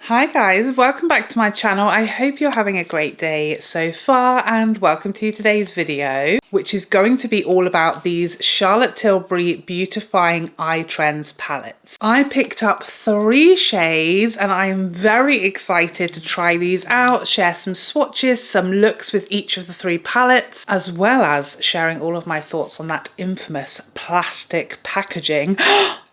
Hi guys, welcome back to my channel. I hope you're having a great day so far and welcome to today's video, which is going to be all about these Charlotte Tilbury Beautifying Eye Trends palettes. I picked up 3 shades and I am very excited to try these out, share some swatches, some looks with each of the 3 palettes, as well as sharing all of my thoughts on that infamous plastic packaging.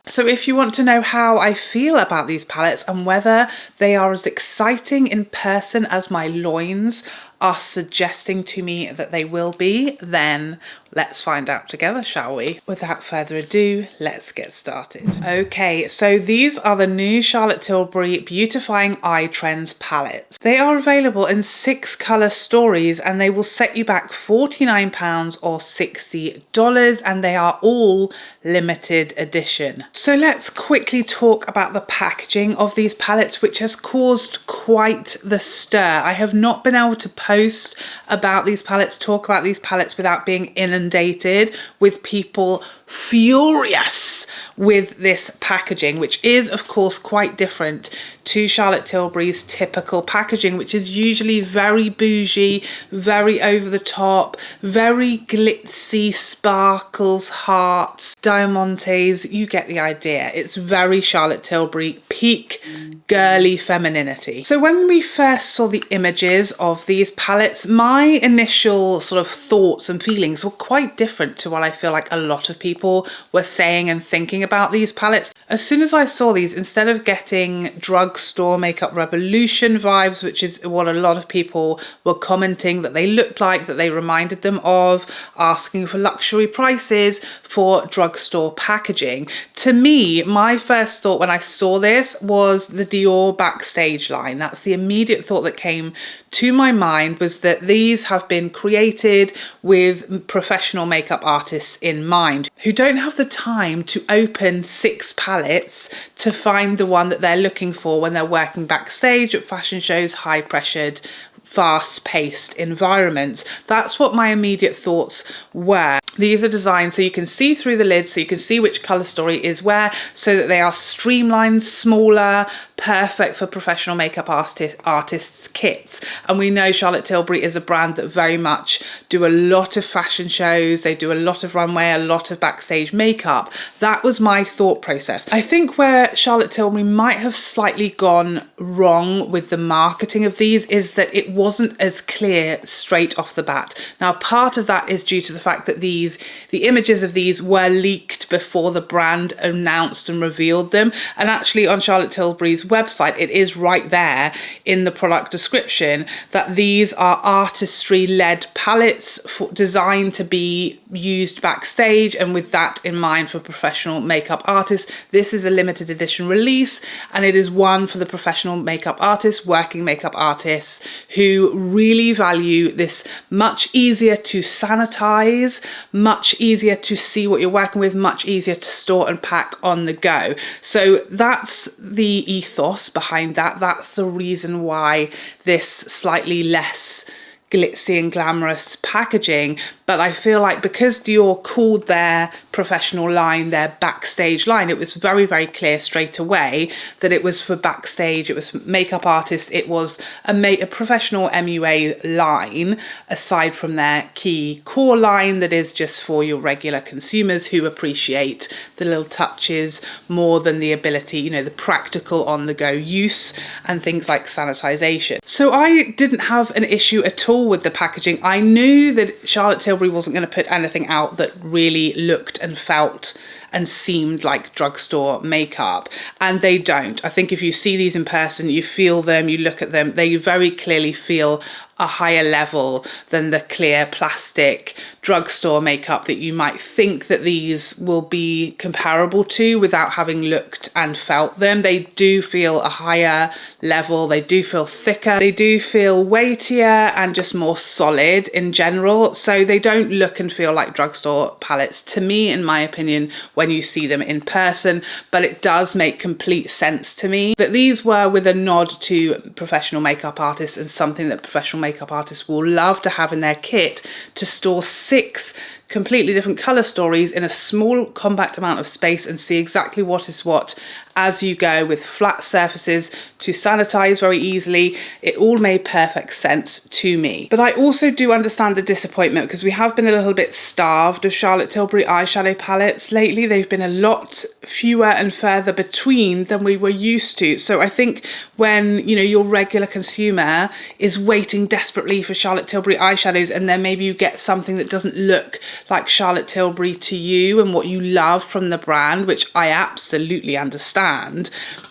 So if you want to know how I feel about these palettes and whether they are as exciting in person as my loins are suggesting to me that they will be, then let's find out together, shall we? Without further ado, let's get started. Okay, so these are the new Charlotte Tilbury Beautifying Eye Trends palettes. They are available in 6 colour stories and they will set you back £49 or $60, and they are all limited edition. So let's quickly talk about the packaging of these palettes, which has caused quite the stir. I have not been able to post about these palettes, talk about these palettes without being inundated with people furious with this packaging, which is of course quite different to Charlotte Tilbury's typical packaging, which is usually very bougie, very over the top, very glitzy, sparkles, hearts, diamantes. You get the idea. It's very Charlotte Tilbury, peak girly femininity. So when we first saw the images of these palettes, my initial sort of thoughts and feelings were quite different to what I feel like a lot of people were saying and thinking about these palettes. As soon as I saw these, instead of getting Drugstore Makeup Revolution vibes, which is what a lot of people were commenting that they looked like, that they reminded them of, asking for luxury prices for drugstore packaging. To me, my first thought when I saw this was the Dior Backstage line. That's the immediate thought that came to my mind, was that these have been created with professional makeup artists in mind, who don't have the time to open 6 palettes to find the one that they're looking for when they're working backstage at fashion shows, high pressured, fast-paced environments. That's what my immediate thoughts were. These are designed so you can see through the lid, so you can see which colour story is where, so that they are streamlined, smaller, perfect for professional makeup artists' kits. And we know Charlotte Tilbury is a brand that very much do a lot of fashion shows, they do a lot of runway, a lot of backstage makeup. That was my thought process. I think where Charlotte Tilbury might have slightly gone wrong with the marketing of these is that it wasn't as clear straight off the bat. Now, part of that is due to the fact that the images of these were leaked before the brand announced and revealed them. And actually on Charlotte Tilbury's website, it is right there in the product description that these are artistry-led palettes designed to be used backstage, and with that in mind for professional makeup artists. This is a limited edition release and it is one for the professional makeup artists, working makeup artists who really value this much easier to sanitize, much easier to see what you're working with, much easier to store and pack on the go. So that's the ethos behind that. That's the reason why this slightly less glitzy and glamorous packaging. But I feel like because Dior called their professional line their backstage line, it was very, very clear straight away that it was for backstage, it was for makeup artists, it was a professional MUA line, aside from their key core line that is just for your regular consumers who appreciate the little touches more than the ability, you know, the practical on-the-go use and things like sanitization. So I didn't have an issue at all with the packaging. I knew that Charlotte Tilbury wasn't going to put anything out that really looked and felt and seemed like drugstore makeup, and they don't. I think if you see these in person, you feel them, you look at them, they very clearly feel a higher level than the clear plastic drugstore makeup that you might think that these will be comparable to without having looked and felt them. They do feel a higher level, they do feel thicker, they do feel weightier and just more solid in general. So they don't look and feel like drugstore palettes to me, in my opinion, when you see them in person. But it does make complete sense to me that these were with a nod to professional makeup artists and something that professional makeup artists will love to have in their kit, to store 6 completely different color stories in a small compact amount of space and see exactly what is what as you go, with flat surfaces to sanitize very easily. It all made perfect sense to me. But I also do understand the disappointment, because we have been a little bit starved of Charlotte Tilbury eyeshadow palettes lately. They've been a lot fewer and further between than we were used to. So I think when, you know, your regular consumer is waiting desperately for Charlotte Tilbury eyeshadows, and then maybe you get something that doesn't look like Charlotte Tilbury to you and what you love from the brand, which I absolutely understand,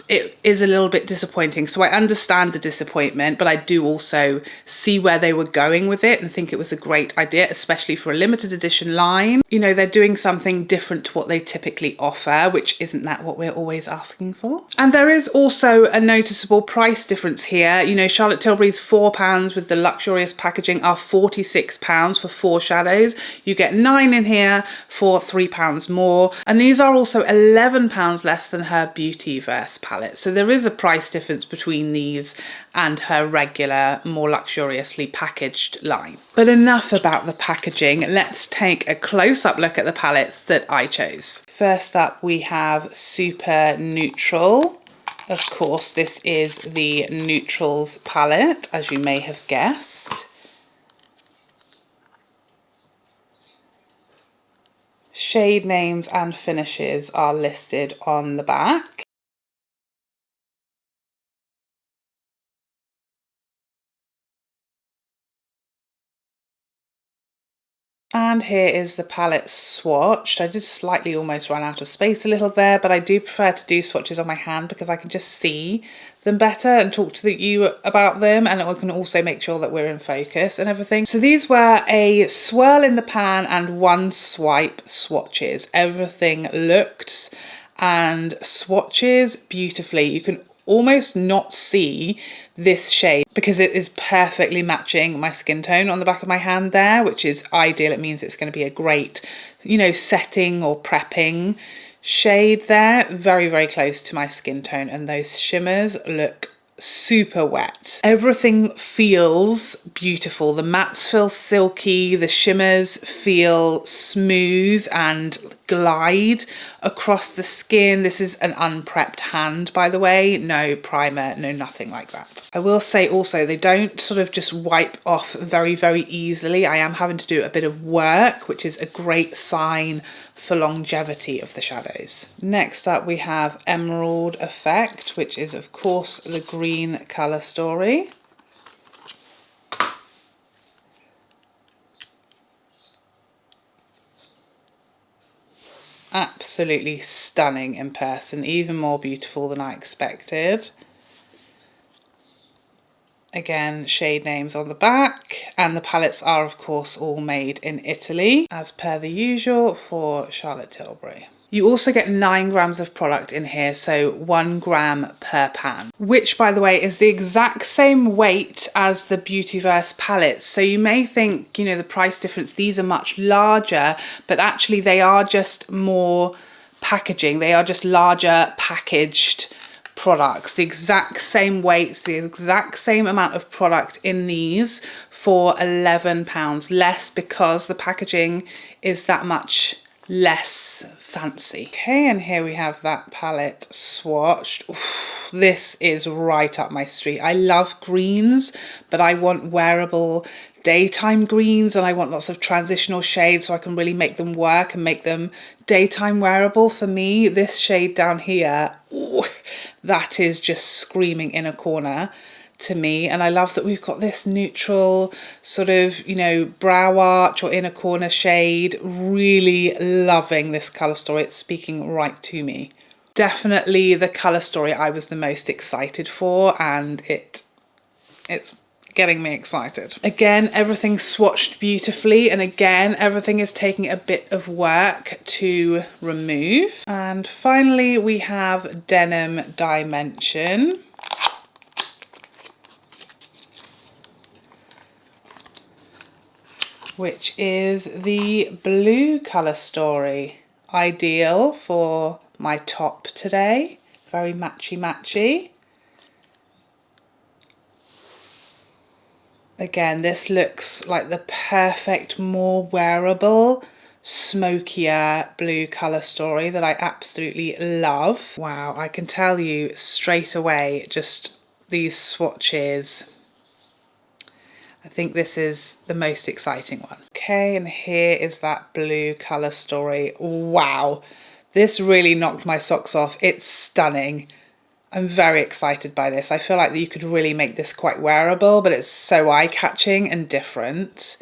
it is a little bit disappointing. So I understand the disappointment, but I do also see where they were going with it and think it was a great idea, especially for a limited edition line. You know, they're doing something different to what they typically offer, which isn't that what we're always asking for. And there is also a noticeable price difference here. You know, Charlotte Tilbury's £4 with the luxurious packaging are £46 for 4 shadows. You get 9 in here for £3 more. And these are also £11 less than her Beautyverse palette. So there is a price difference between these and her regular, more luxuriously packaged line. But enough about the packaging. Let's take a close-up look at the palettes that I chose. First up, we have Super Neutral. Of course, this is the Neutrals palette, as you may have guessed. Shade names and finishes are listed on the back. And here is the palette swatched. I did slightly almost run out of space a little there, but I do prefer to do swatches on my hand because I can just see them better and talk to you about them, and we can also make sure that we're in focus and everything. So these were a swirl in the pan and 1 swipe swatches. Everything looked and swatches beautifully. You can almost not see this shade because it is perfectly matching my skin tone on the back of my hand there, which is ideal. It means it's going to be a great, you know, setting or prepping shade there. Very, very close to my skin tone, and those shimmers look super wet. Everything feels beautiful. The mattes feel silky, the shimmers feel smooth and glide across the skin. This is an unprepped hand, by the way. No primer, no nothing like that. I will say also, they don't sort of just wipe off very, very easily. I am having to do a bit of work, which is a great sign for longevity of the shadows. Next up, we have Emerald Effect, which is of course the green colour story. Absolutely stunning in person, even more beautiful than I expected. Again, shade names on the back, and the palettes are of course all made in Italy, as per the usual for Charlotte Tilbury. You also get 9 grams of product in here, so 1 gram per pan, which by the way is the exact same weight as the Beautyverse palettes. So you may think, you know, the price difference, these are much larger, but actually they are just more packaging. They are just larger packaged products, the exact same weight, the exact same amount of product in these for £11 less, because the packaging is that much less fancy. Okay, and here we have that palette swatched. Oof, this is right up my street. I love greens, but I want wearable daytime greens, and I want lots of transitional shades so I can really make them work and make them daytime wearable. For me, this shade down here, ooh, that is just screaming inner corner to me. And I love that we've got this neutral sort of, you know, brow arch or inner corner shade. Really loving this colour story. It's speaking right to me. Definitely the colour story I was the most excited for, and it's getting me excited. Again, everything's swatched beautifully, and again, everything is taking a bit of work to remove. And finally, we have Denim Dimension, which is the blue colour story. Ideal for my top today. Very matchy matchy. Again, this looks like the perfect, more wearable smokier blue colour story that I absolutely love. Wow, I can tell you straight away, just these swatches, I think this is the most exciting one. Okay, and here is that blue colour story. Wow, this really knocked my socks off. It's stunning. I'm very excited by this. I feel like that you could really make this quite wearable, but it's so eye-catching and different.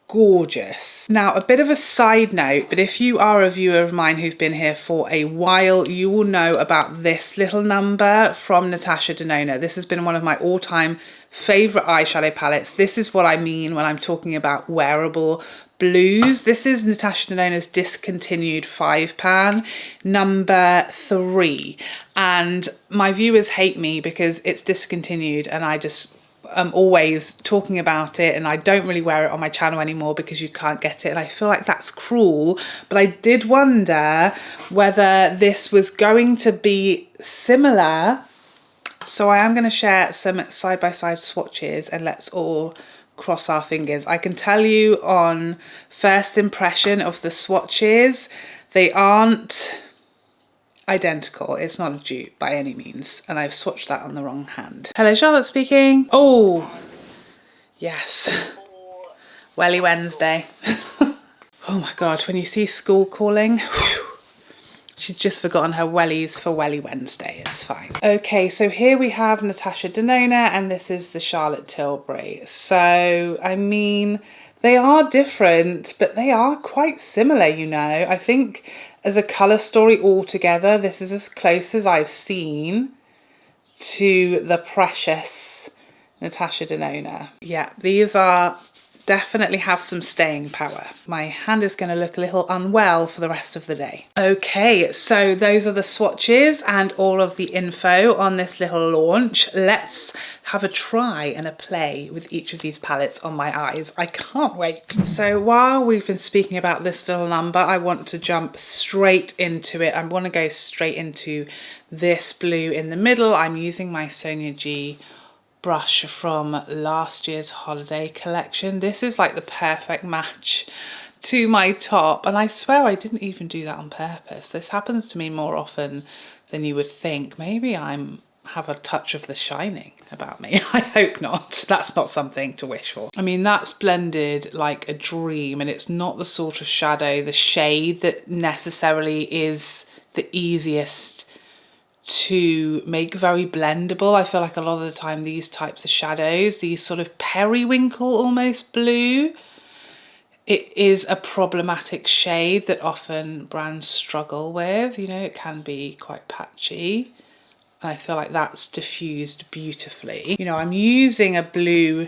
Gorgeous. Now, a bit of a side note, but if you are a viewer of mine who've been here for a while, you will know about this little number from Natasha Denona. This has been one of my all-time favorite eyeshadow palettes. This is what I mean when I'm talking about wearable blues. This is Natasha Denona's discontinued 5-pan, number 3. And my viewers hate me because it's discontinued and I'm always talking about it, and I don't really wear it on my channel anymore because you can't get it, and I feel like that's cruel. But I did wonder whether this was going to be similar, so I am going to share some side-by-side swatches and let's all cross our fingers. I can tell you on first impression of the swatches, they aren't identical. It's not a dupe by any means, and I've swatched that on the wrong hand. Hello, Charlotte speaking. Oh yes, Welly Wednesday. Oh my god, when you see school calling, whew, she's just forgotten her wellies for Welly Wednesday. It's fine. Okay, so here we have Natasha Denona and this is the Charlotte Tilbury. So I mean, they are different, but they are quite similar, you know. I think as a colour story altogether, this is as close as I've seen to the precious Natasha Denona. Yeah, these are definitely have some staying power. My hand is going to look a little unwell for the rest of the day. Okay, so those are the swatches and all of the info on this little launch. Let's have a try and a play with each of these palettes on my eyes. I can't wait. So while we've been speaking about this little number, I want to jump straight into it. I want to go straight into this blue in the middle. I'm using my Sonia G brush from last year's holiday collection. This is like the perfect match to my top, and I swear I didn't even do that on purpose. This happens to me more often than you would think. Maybe have a touch of The Shining about me. I hope not. That's not something to wish for. I mean, that's blended like a dream, and it's not the sort of shadow, the shade that necessarily is the easiest to make very blendable. I feel like a lot of the time these types of shadows, these sort of periwinkle almost blue, it is a problematic shade that often brands struggle with. You know, it can be quite patchy. And I feel like that's diffused beautifully. You know, I'm using a blue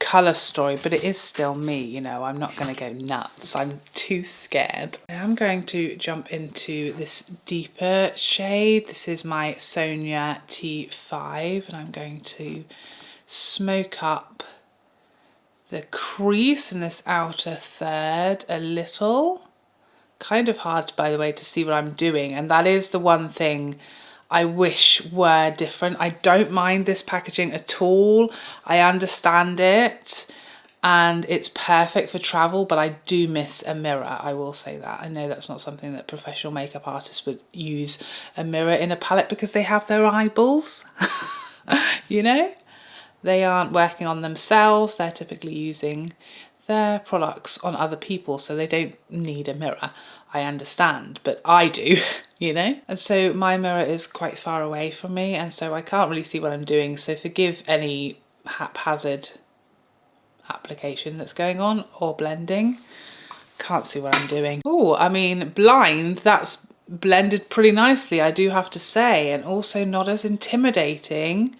colour story, but it is still me, you know. I'm not going to go nuts. I'm too scared. I'm going to jump into this deeper shade. This is my Sonia T5, and I'm going to smoke up the crease in this outer third a little. Kind of hard, by the way, to see what I'm doing, and that is the one thing I wish were different. I don't mind this packaging at all. I understand it and it's perfect for travel, but I do miss a mirror. I will say that. I know that's not something that professional makeup artists would use, a mirror in a palette, because they have their eyeballs. You know, they aren't working on themselves. They're typically using their products on other people, so they don't need a mirror. I understand, but I do, you know? And so my mirror is quite far away from me, and so I can't really see what I'm doing, so forgive any haphazard application that's going on or blending. Can't see what I'm doing. Oh, I mean, blind, that's blended pretty nicely, I do have to say, and also not as intimidating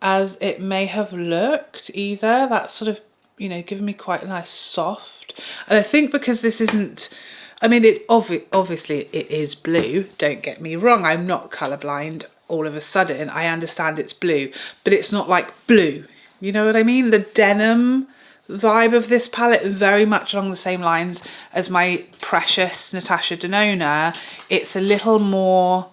as it may have looked either. That's sort of, you know, giving me quite a nice soft. And I think because this isn't, I mean, it obviously it is blue, don't get me wrong. I'm not colorblind all of a sudden. I understand it's blue, but it's not like blue. You know what I mean? The denim vibe of this palette, very much along the same lines as my precious Natasha Denona. It's a little more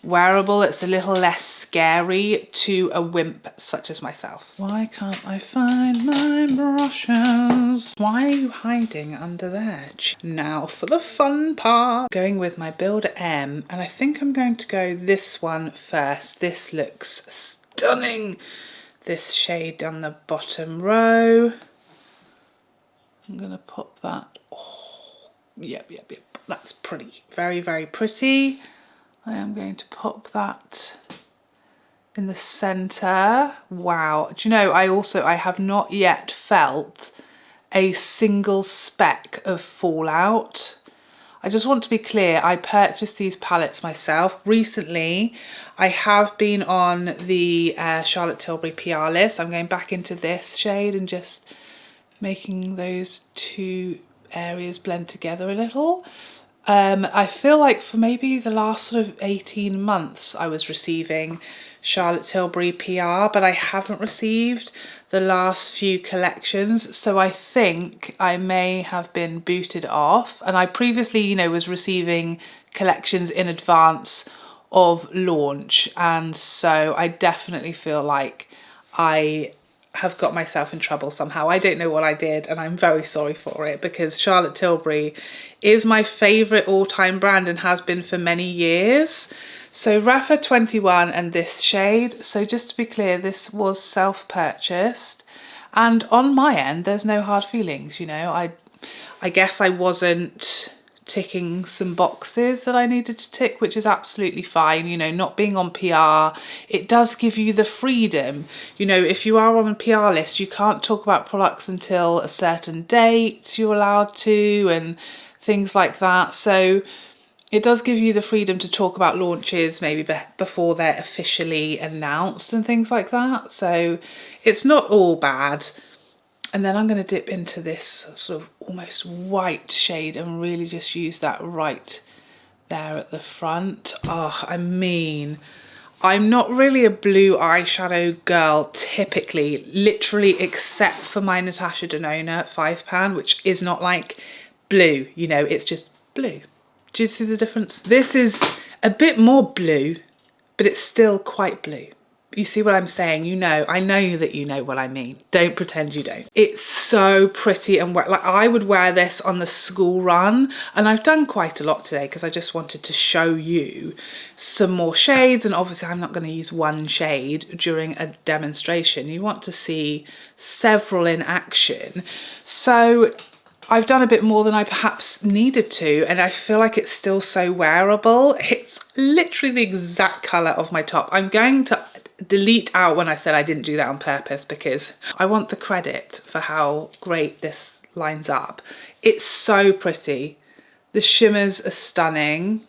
wearable. It's a little less scary to a wimp such as myself. Why can't I find my brushes? Why are you hiding under there? Now for the fun part. Going with my Builder M, and I think I'm going to go this one first. This looks stunning. This shade on the bottom row. I'm gonna pop that. Oh, yep. That's pretty. Very, very pretty. I am going to pop that in the center. Wow. Do you know, I have not yet felt a single speck of fallout. I just want to be clear, I purchased these palettes myself. Recently, I have been on the Charlotte Tilbury PR list. I'm going back into this shade and just making those two areas blend together a little. I feel like for maybe the last sort of 18 months I was receiving Charlotte Tilbury PR, but I haven't received the last few collections, so I think I may have been booted off. And I previously, you know, was receiving collections in advance of launch, and so I definitely feel like I have got myself in trouble somehow. I don't know what I did, and I'm very sorry for it, because Charlotte Tilbury is my favourite all-time brand and has been for many years. So Rafa 21 and this shade. So just to be clear, this was self-purchased, and on my end there's no hard feelings, you know. I guess I wasn't ticking some boxes that I needed to tick, which is absolutely fine. You know, not being on PR, it does give you the freedom. You know, if you are on a PR list, you can't talk about products until a certain date you're allowed to, and things like that. So it does give you the freedom to talk about launches maybe before they're officially announced and things like that. So it's not all bad. And then I'm going to dip into this sort of almost white shade and really just use that right there at the front. Oh, I mean, I'm not really a blue eyeshadow girl typically, literally, except for my Natasha Denona 5-pan, which is not like blue, you know, it's just blue. Do you see the difference? This is a bit more blue, but it's still quite blue. You see what I'm saying? You know, I know that you know what I mean. Don't pretend you don't. It's so pretty and wet. Like, I would wear this on the school run, and I've done quite a lot today because I just wanted to show you some more shades, and obviously I'm not going to use one shade during a demonstration. You want to see several in action. So I've done a bit more than I perhaps needed to, and I feel like it's still so wearable. It's literally the exact colour of my top. I'm going to delete out when I said I didn't do that on purpose, because I want the credit for how great this lines up. It's so pretty. The shimmers are stunning.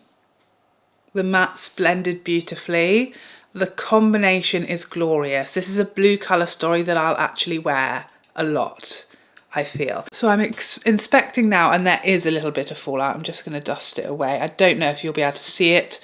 The mattes blended beautifully. The combination is glorious. This is a blue colour story that I'll actually wear a lot, I feel. So I'm inspecting now, and there is a little bit of fallout. I'm just going to dust it away. I don't know if you'll be able to see it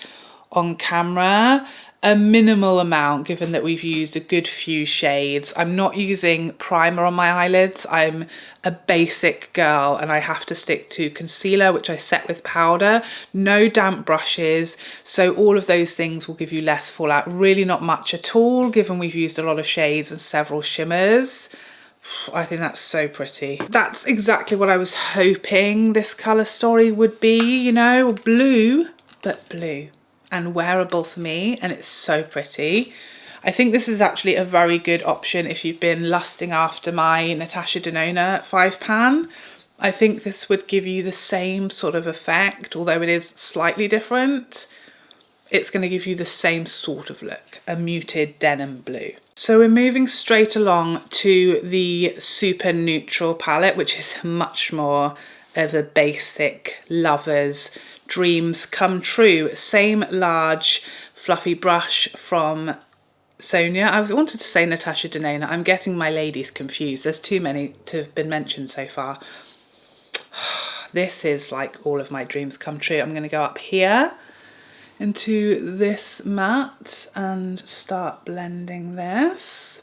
on camera. A minimal amount, given that we've used a good few shades. I'm not using primer on my eyelids. I'm a basic girl and I have to stick to concealer, which I set with powder. No damp brushes. So all of those things will give you less fallout. Really not much at all, given we've used a lot of shades and several shimmers. I think that's so pretty. That's exactly what I was hoping this colour story would be, you know, blue, but blue. And wearable for me, and it's so pretty. I think this is actually a very good option if you've been lusting after my Natasha Denona 5-pan. I think this would give you the same sort of effect, although it is slightly different. It's going to give you the same sort of look, a muted denim blue. So we're moving straight along to the Super Neutral palette, which is much more of a basic lover's dreams come true. Same large fluffy brush from Sonia. I wanted to say Natasha Denona. I'm getting my ladies confused. There's too many to have been mentioned so far. This is like all of my dreams come true. I'm going to go up here into this matte and start blending this.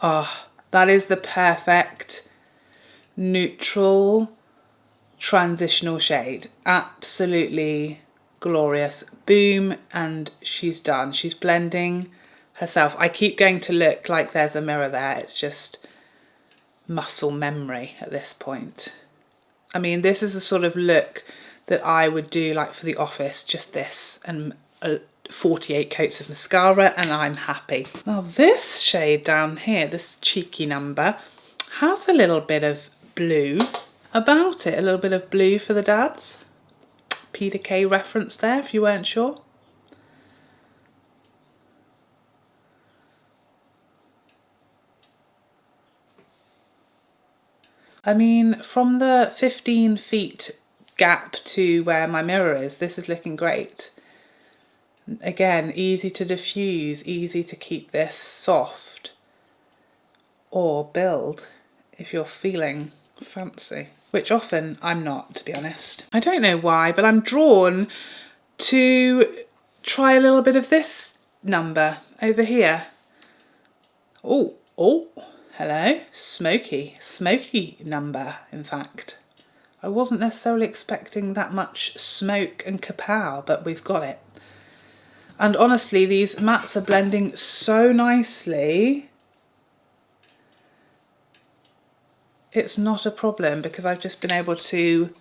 Oh, that is the perfect neutral transitional shade. Absolutely glorious. Boom, and she's done. She's blending herself. I keep going to look like there's a mirror there. It's just muscle memory at this point. I mean, this is a sort of look that I would do like for the office, just this and 48 coats of mascara, and I'm happy. Now this shade down here, this cheeky number, has a little bit of blue about it, a little bit of blue for the dads. Peter Kay reference there if you weren't sure. I mean, from the 15 feet gap to where my mirror is, this is looking great. Again, easy to diffuse, easy to keep this soft or build if you're feeling fancy, which often I'm not, to be honest. I don't know why, but I'm drawn to try a little bit of this number over here. Oh, hello, smoky number, in fact. I wasn't necessarily expecting that much smoke and kapow, but we've got it. And honestly, these mattes are blending so nicely. It's not a problem because I've just been able to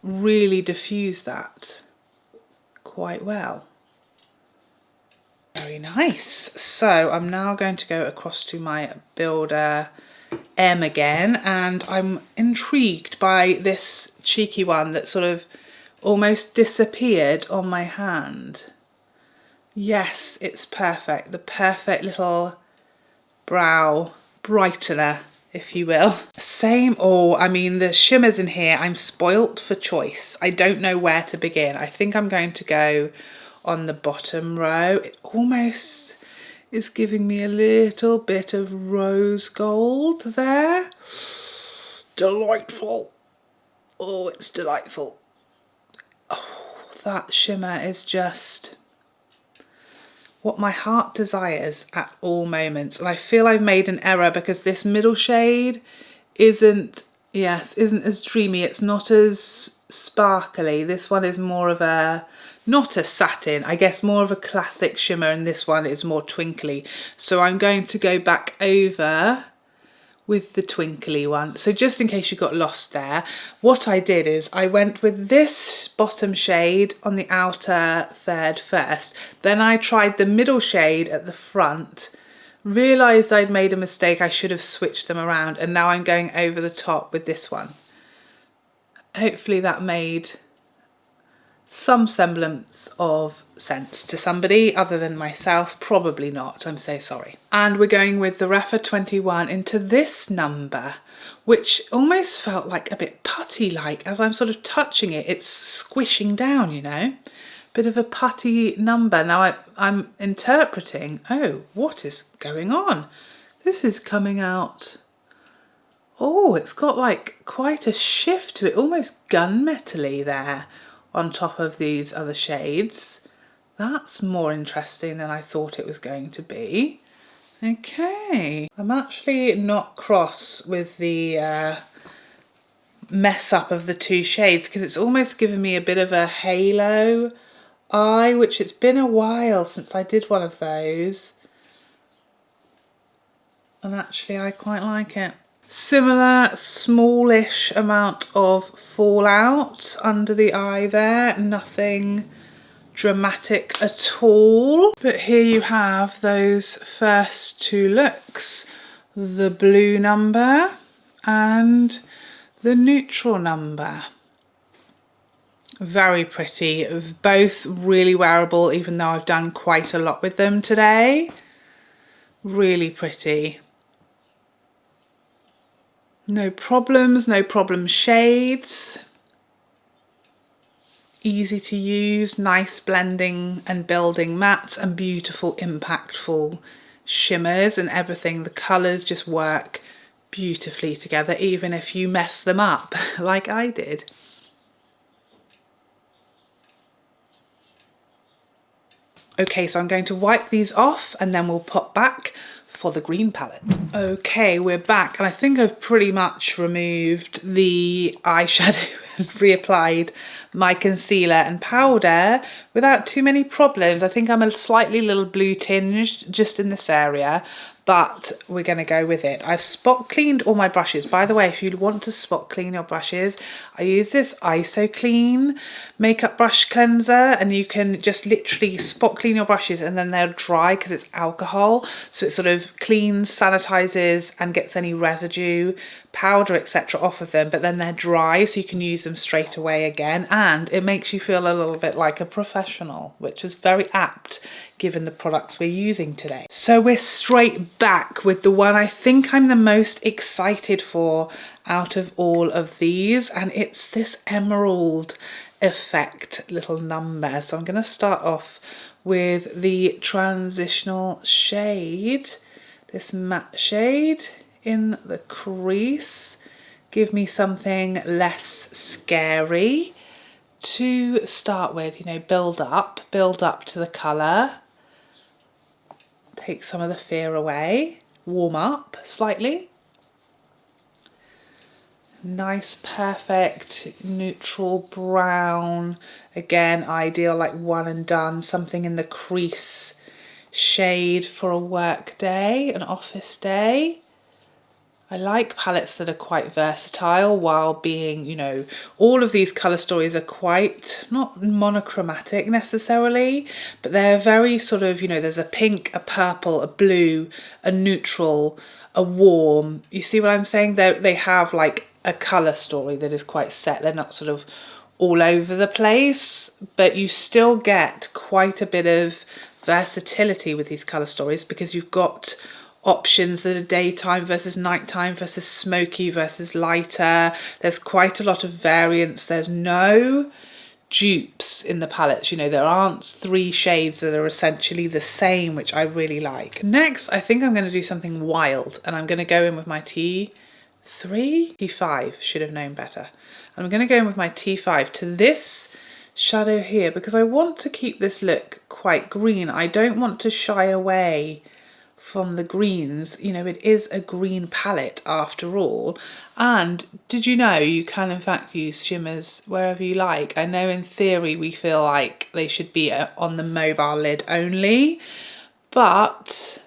really diffuse that quite well. Very nice. So I'm now going to go across to my Builder M again, and I'm intrigued by this cheeky one that sort of almost disappeared on my hand. Yes, it's perfect. The perfect little brow brightener, if you will. Same, I mean, the shimmers in here, I'm spoilt for choice. I don't know where to begin. I think I'm going to go on the bottom row. It almost is giving me a little bit of rose gold there. Delightful. Oh, it's delightful. Oh, that shimmer is just what my heart desires at all moments. And I feel I've made an error because this middle shade isn't as dreamy. It's not as sparkly. This one is more of a, not a satin, I guess more of a classic shimmer, and this one is more twinkly. So I'm going to go back over with the twinkly one. So just in case you got lost there, what I did is I went with this bottom shade on the outer third first, then I tried the middle shade at the front, realised I'd made a mistake, I should have switched them around, and now I'm going over the top with this one. Hopefully that made some semblance of sense to somebody other than myself. Probably not, I'm so sorry. And we're going with the Rapha 21 into this number, which almost felt like a bit putty-like. As I'm sort of touching it, it's squishing down, you know, bit of a putty number. Now I'm interpreting, oh, what is going on? This is coming out, oh, it's got like quite a shift to it, almost gunmetal-y there on top of these other shades. That's more interesting than I thought it was going to be. Okay, I'm actually not cross with the mess up of the two shades because it's almost given me a bit of a halo eye, which it's been a while since I did one of those. And actually I quite like it. Similar smallish amount of fallout under the eye there, nothing dramatic at all. But here you have those first two looks, the blue number and the neutral number. Very pretty, both really wearable, even though I've done quite a lot with them today. Really pretty. No problems, no problem shades. Easy to use, nice blending and building matte, and beautiful impactful shimmers and everything. The colours just work beautifully together, even if you mess them up like I did. Okay, so I'm going to wipe these off and then we'll pop back for the green palette. Okay, we're back, and I think I've pretty much removed the eyeshadow and reapplied my concealer and powder without too many problems. I think I'm a slightly little blue tinged just in this area, but we're going to go with it. I've spot cleaned all my brushes. By the way, if you want to spot clean your brushes, I use this ISO Clean makeup brush cleanser, and you can just literally spot clean your brushes and then they're dry because it's alcohol. So it sort of cleans, sanitizes and gets any residue, powder, etc. off of them, but then they're dry so you can use them straight away again, and it makes you feel a little bit like a professional, which is very apt given the products we're using today. So we're straight back with the one I think I'm the most excited for out of all of these, and it's this emerald effect little number. So I'm going to start off with the transitional shade, this matte shade in the crease. Give me something less scary to start with, you know, build up to the colour. Take some of the fear away, warm up slightly. Nice, perfect, neutral brown. Again, ideal, like one and done, something in the crease shade for a work day, an office day. I like palettes that are quite versatile while being, you know, all of these colour stories are quite, not monochromatic necessarily, but they're very sort of, you know, there's a pink, a purple, a blue, a neutral, a warm. You see what I'm saying? They have like a colour story that is quite set. They're not sort of all over the place, but you still get quite a bit of versatility with these colour stories because you've got options that are daytime versus nighttime versus smoky versus lighter. There's quite a lot of variance. There's no dupes in the palettes, you know, there aren't three shades that are essentially the same, which I really like. Next, I think I'm going to do something wild, and I'm going to go in with my T5, should have known better. I'm going to go in with my T5 to this shadow here because I want to keep this look quite green. I don't want to shy away from the greens. You know, it is a green palette after all. And did you know you can in fact use shimmers wherever you like? I know in theory we feel like they should be on the mobile lid only, but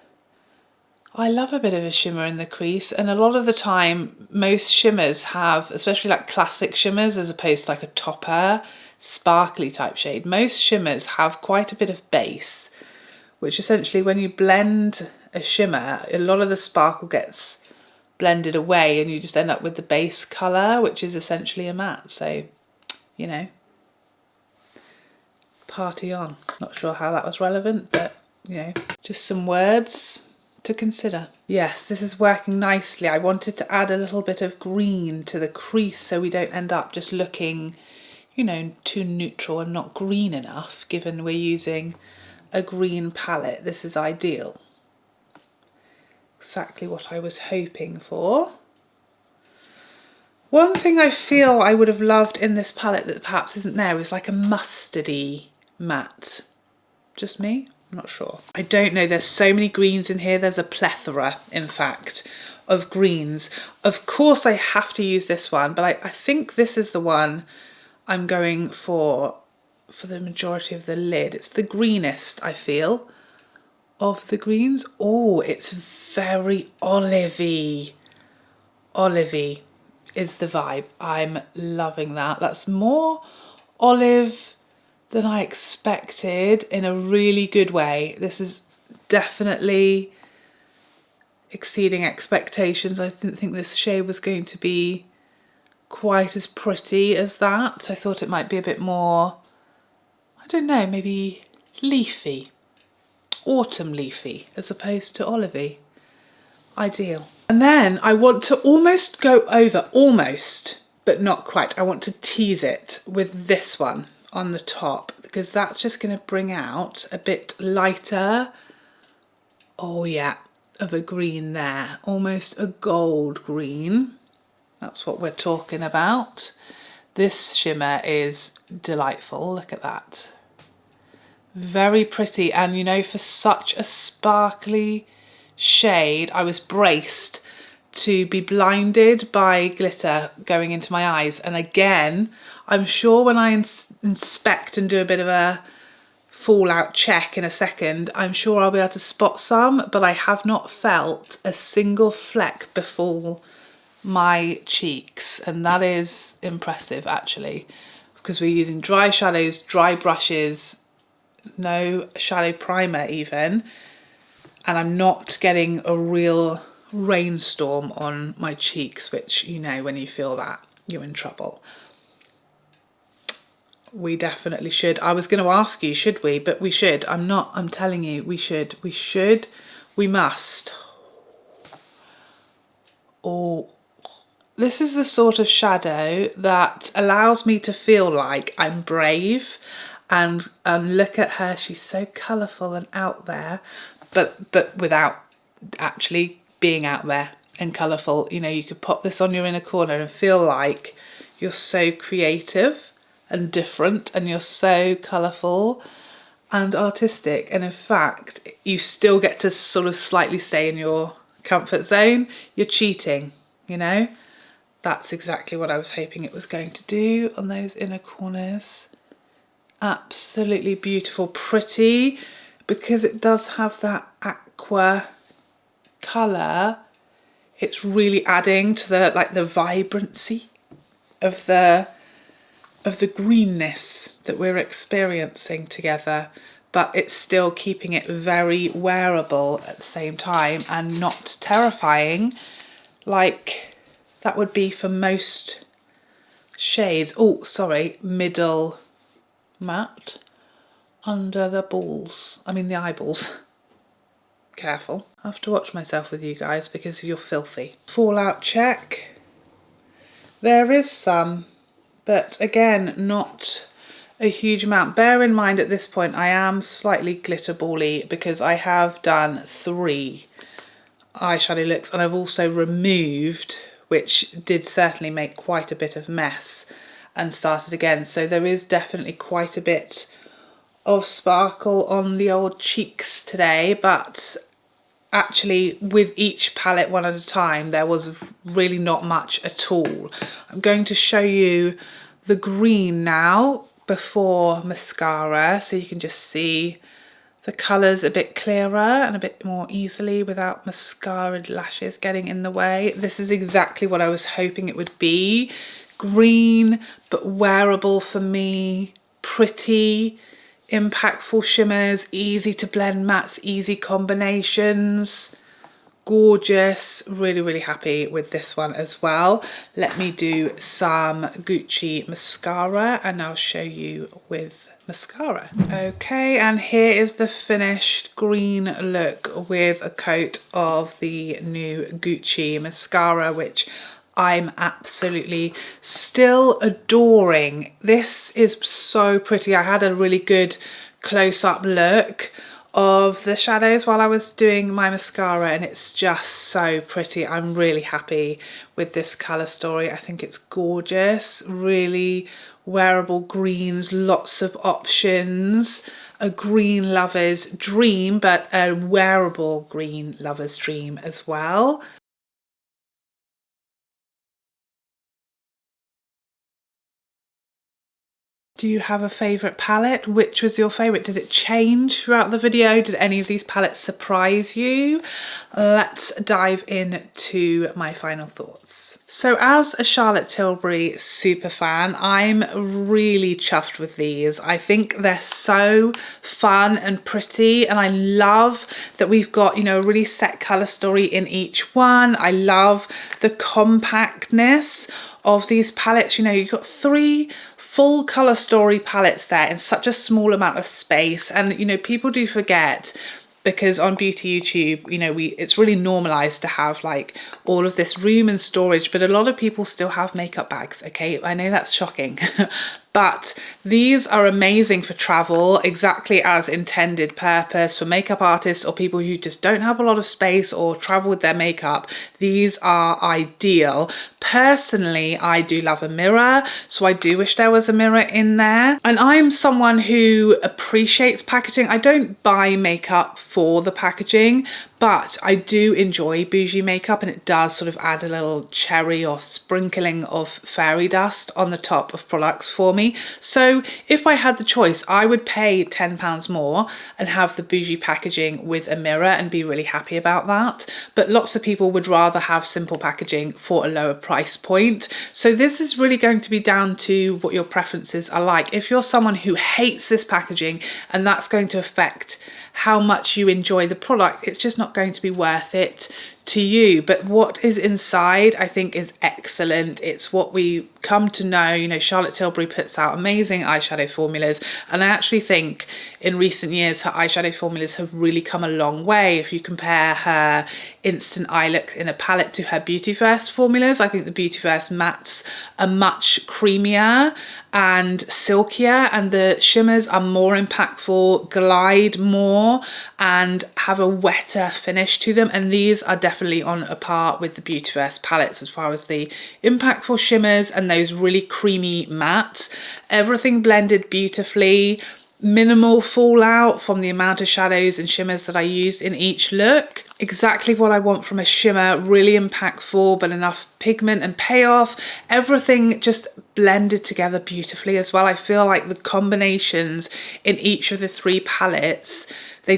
I love a bit of a shimmer in the crease, and a lot of the time most shimmers have, especially like classic shimmers as opposed to like a topper sparkly type shade, most shimmers have quite a bit of base, which essentially when you blend a shimmer, a lot of the sparkle gets blended away and you just end up with the base colour, which is essentially a matte. So, you know, party on. Not sure how that was relevant, but, you know, just some words to consider. Yes, this is working nicely. I wanted to add a little bit of green to the crease so we don't end up just looking, you know, too neutral and not green enough, given we're using a green palette. This is ideal. Exactly what I was hoping for. One thing I feel I would have loved in this palette that perhaps isn't there is like a mustardy matte. Just me? I'm not sure. I don't know. There's so many greens in here. There's a plethora, in fact, of greens. Of course I have to use this one, but I think this is the one I'm going for the majority of the lid. It's the greenest, I feel, of the greens. Oh, it's very olivey. Olivey is the vibe. I'm loving that. That's more olive than I expected in a really good way. This is definitely exceeding expectations. I didn't think this shade was going to be quite as pretty as that. I thought it might be a bit more, I don't know, maybe leafy, autumn leafy as opposed to olivey. Ideal. And then I want to almost go over, almost, but not quite. I want to tease it with this one on the top because that's just going to bring out a bit lighter, oh yeah, of a green there, almost a gold green. That's what we're talking about. This shimmer is delightful. Look at that. Very pretty. And you know, for such a sparkly shade, I was braced to be blinded by glitter going into my eyes. And again, I'm sure when I inspect and do a bit of a fallout check in a second, I'm sure I'll be able to spot some, but I have not felt a single fleck befall my cheeks, and that is impressive actually, because we're using dry shadows, dry brushes, no shadow primer even, and I'm not getting a real rainstorm on my cheeks, which, you know, when you feel that, you're in trouble. We definitely should. I was going to ask you, should we? But we should. I'm telling you, we should. We must. Oh, this is the sort of shadow that allows me to feel like I'm brave. And look at her, she's so colourful and out there, but without actually being out there and colourful. You know, you could pop this on your inner corner and feel like you're so creative and different, and you're so colourful and artistic. And in fact, you still get to sort of slightly stay in your comfort zone. You're cheating, you know? That's exactly what I was hoping it was going to do on those inner corners. Absolutely beautiful, pretty, because it does have that aqua colour. It's really adding to the, like, the vibrancy of the greenness that we're experiencing together, but it's still keeping it very wearable at the same time and not terrifying like that would be for most shades. Oh, sorry, middle matte under the balls, I mean the eyeballs. Careful, I have to watch myself with you guys because you're filthy. Fallout check. There is some, but again, not a huge amount. Bear in mind at this point, I am slightly glitter bally because I have done 3 eyeshadow looks, and I've also removed, which did certainly make quite a bit of mess, and started again. So there is definitely quite a bit of sparkle on the old cheeks today, but actually with each palette one at a time, there was really not much at all. I'm going to show you the green now before mascara, so you can just see the colours a bit clearer and a bit more easily without mascara lashes getting in the way. This is exactly what I was hoping it would be. Green, but wearable for me, pretty, impactful shimmers, easy to blend mattes, easy combinations, gorgeous. Really, really happy with this one as well. Let me do some Gucci mascara and I'll show you with mascara. Okay, and here is the finished green look with a coat of the new Gucci mascara, which I'm absolutely still adoring. This is so pretty. I had a really good close-up look of the shadows while I was doing my mascara, and it's just so pretty. I'm really happy with this colour story. I think it's gorgeous. Really wearable greens, lots of options. A green lover's dream, but a wearable green lover's dream as well. Do you have a favourite palette? Which was your favourite? Did it change throughout the video? Did any of these palettes surprise you? Let's dive into my final thoughts. So as a Charlotte Tilbury super fan, I'm really chuffed with these. I think they're so fun and pretty, and I love that we've got, you know, a really set colour story in each one. I love the compactness of these palettes. You know, you've got 3 full colour story palettes there in such a small amount of space. And you know, people do forget, because on beauty YouTube, you know, it's really normalized to have like all of this room and storage, but a lot of people still have makeup bags. Okay, I know that's shocking, but these are amazing for travel, exactly as intended purpose for makeup artists or people who just don't have a lot of space or travel with their makeup. These are ideal. Personally, I do love a mirror, so I do wish there was a mirror in there. And I'm someone who appreciates packaging. I don't buy makeup for the packaging, but I do enjoy bougie makeup, and it does sort of add a little cherry or sprinkling of fairy dust on the top of products for me. So if I had the choice, I would pay £10 more and have the bougie packaging with a mirror and be really happy about that. But lots of people would rather have simple packaging for a lower price point. So this is really going to be down to what your preferences are like. If you're someone who hates this packaging and that's going to affect how much you enjoy the product, it's just not going to be worth it to you. But what is inside, I think, is excellent. It's what we come to know. You know, Charlotte Tilbury puts out amazing eyeshadow formulas, and I actually think in recent years her eyeshadow formulas have really come a long way. If you compare her instant eye look in a palette to her Beauty First formulas, I think the Beauty First mattes are much creamier and silkier, and the shimmers are more impactful, glide more, and have a wetter finish to them. And these are definitely on a par with the Beauty First palettes as far as the impactful shimmers and those really creamy mattes. Everything blended beautifully. Minimal fallout from the amount of shadows and shimmers that I used in each look. Exactly what I want from a shimmer, really impactful but enough pigment and payoff. Everything just blended together beautifully as well. I feel like the combinations in each of the three palettes, they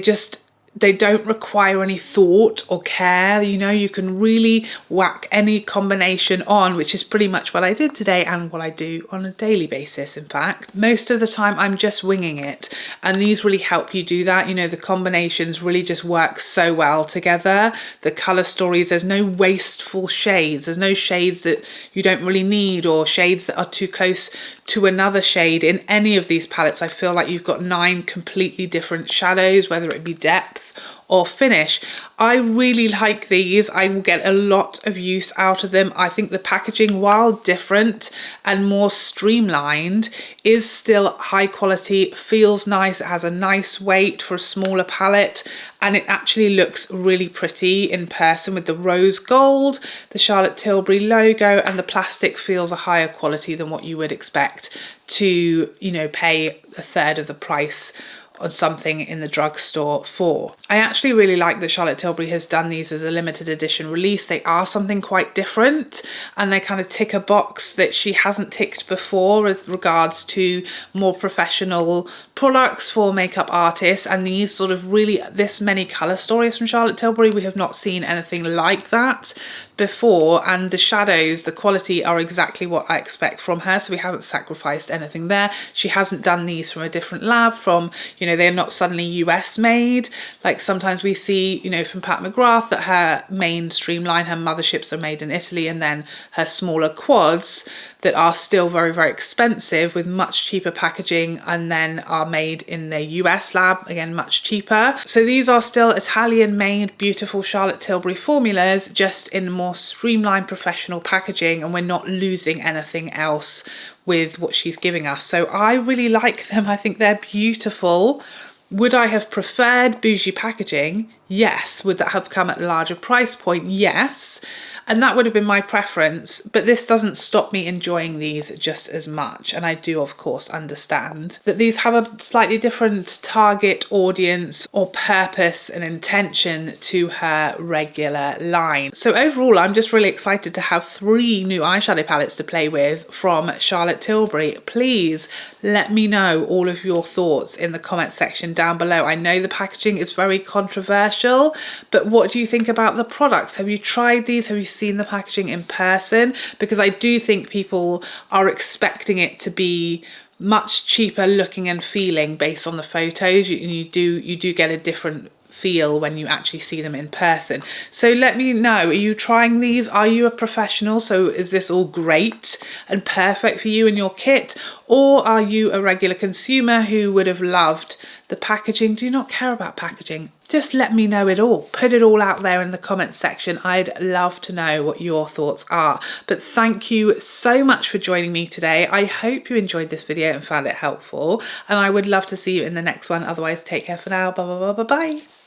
don't require any thought or care. You know, you can really whack any combination on, which is pretty much what I did today and what I do on a daily basis. In fact, most of the time I'm just winging it, and these really help you do that. You know, the combinations really just work so well together. The color stories, there's no wasteful shades. There's no shades that you don't really need or shades that are too close to another shade. In any of these palettes, I feel like you've got 9 completely different shadows, whether it be depth or finish. I really like these. I will get a lot of use out of them. I think the packaging, while different and more streamlined, is still high quality, feels nice. It has a nice weight for a smaller palette, and it actually looks really pretty in person with the rose gold, the Charlotte Tilbury logo, and the plastic feels a higher quality than what you would expect to, you know, pay a third of the price on something in the drugstore for. I actually really like that Charlotte Tilbury has done these as a limited edition release. They are something quite different, and they kind of tick a box that she hasn't ticked before with regards to more professional products for makeup artists. And these sort of really, this many color stories from Charlotte Tilbury, we have not seen anything like that before, and the shadows, the quality are exactly what I expect from her, so we haven't sacrificed anything there. She hasn't done these from a different lab, from, you know, they're not suddenly US made like sometimes we see, you know, from Pat McGrath, that her mainstream line, her motherships are made in Italy, and then her smaller quads that are still very, very expensive with much cheaper packaging, and then are made in the US lab, again much cheaper. So these are still Italian made beautiful Charlotte Tilbury formulas, just in more streamlined professional packaging, and we're not losing anything else with what she's giving us. So I really like them. I think they're beautiful. Would I have preferred bougie packaging? Yes. Would that have come at a larger price point? Yes. And that would have been my preference, but this doesn't stop me enjoying these just as much. And I do, of course, understand that these have a slightly different target audience or purpose and intention to her regular line. So overall, I'm just really excited to have 3 new eyeshadow palettes to play with from Charlotte Tilbury. Please let me know all of your thoughts in the comment section down below. I know the packaging is very controversial, but what do you think about the products? Have you tried these? Have you seen the packaging in person? Because I do think people are expecting it to be much cheaper looking and feeling based on the photos. You do get a different feel when you actually see them in person. So let me know, are you trying these? Are you a professional? So is this all great and perfect for you and your kit? Or are you a regular consumer who would have loved the packaging? Do you not care about packaging? just let me know it all. Put it all out there in the comments section. I'd love to know what your thoughts are. But thank you so much for joining me today. I hope you enjoyed this video and found it helpful, and I would love to see you in the next one. Otherwise, take care for now. Bye bye bye bye bye.